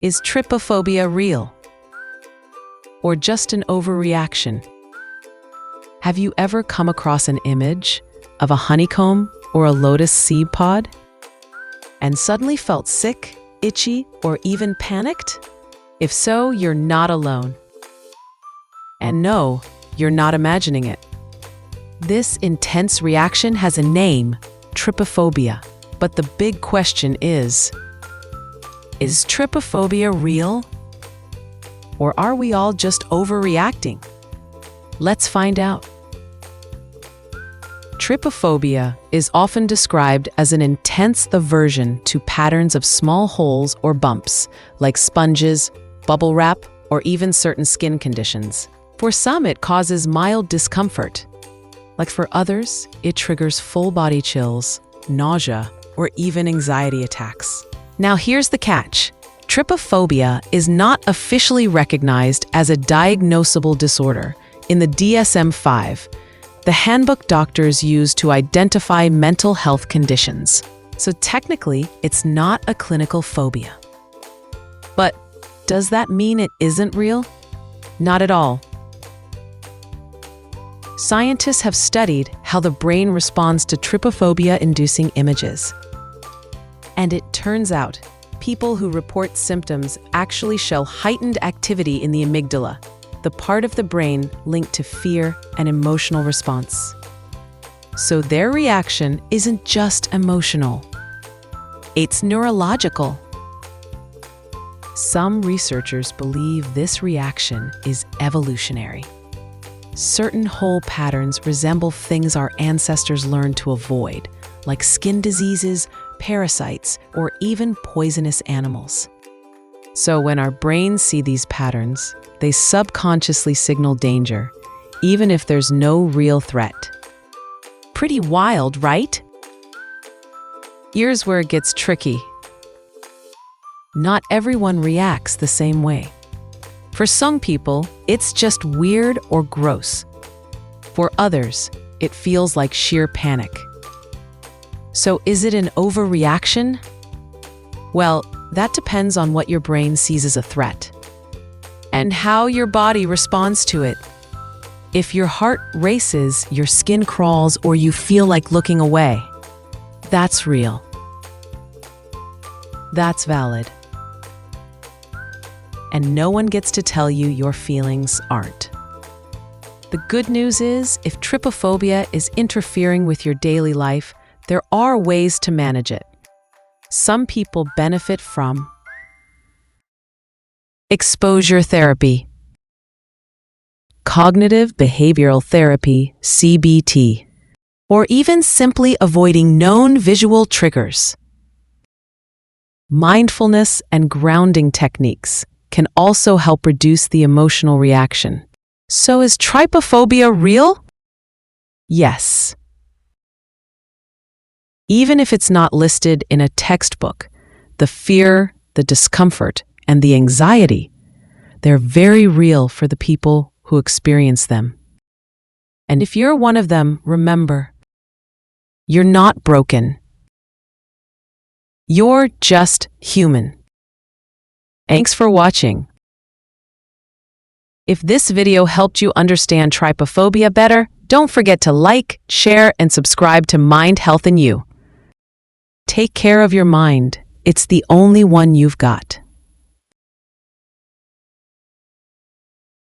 Is trypophobia real? Or just an overreaction? Have you ever come across an image of a honeycomb or a lotus seed pod and suddenly felt sick, itchy, or even panicked? If so, you're not alone. And no, you're not imagining it. This intense reaction has a name, trypophobia. But the big question is trypophobia real? Or are we all just overreacting? Let's find out. Trypophobia is often described as an intense aversion to patterns of small holes or bumps, like sponges, bubble wrap, or even certain skin conditions. For some, it causes mild discomfort. Like for others, it triggers full body chills, nausea, or even anxiety attacks. Now here's the catch. Trypophobia is not officially recognized as a diagnosable disorder in the DSM-5, the handbook doctors use to identify mental health conditions. So technically, it's not a clinical phobia. But does that mean it isn't real? Not at all. Scientists have studied how the brain responds to trypophobia-inducing images. And it turns out, people who report symptoms actually show heightened activity in the amygdala, the part of the brain linked to fear and emotional response. So their reaction isn't just emotional. It's neurological. Some researchers believe this reaction is evolutionary. Certain hole patterns resemble things our ancestors learned to avoid, like skin diseases, parasites, or even poisonous animals. So when our brains see these patterns, they subconsciously signal danger, even if there's no real threat. Pretty wild, right? Here's where it gets tricky. Not everyone reacts the same way. For some people, it's just weird or gross. For others, it feels like sheer panic. So is it an overreaction? Well, that depends on what your brain sees as a threat and how your body responds to it. If your heart races, your skin crawls, or you feel like looking away, that's real. That's valid. And no one gets to tell you your feelings aren't. The good news is, if trypophobia is interfering with your daily life, there are ways to manage it. Some people benefit from exposure therapy, cognitive behavioral therapy, CBT, or even simply avoiding known visual triggers. Mindfulness and grounding techniques can also help reduce the emotional reaction. So is trypophobia real? Yes. Even if it's not listed in a textbook, the fear, the discomfort, and the anxiety, they're very real for the people who experience them. And if you're one of them, remember, you're not broken. You're just human. Thanks for watching. If this video helped you understand trypophobia better, don't forget to like, share, and subscribe to Mind, Health, and You. Take care of your mind. It's the only one you've got.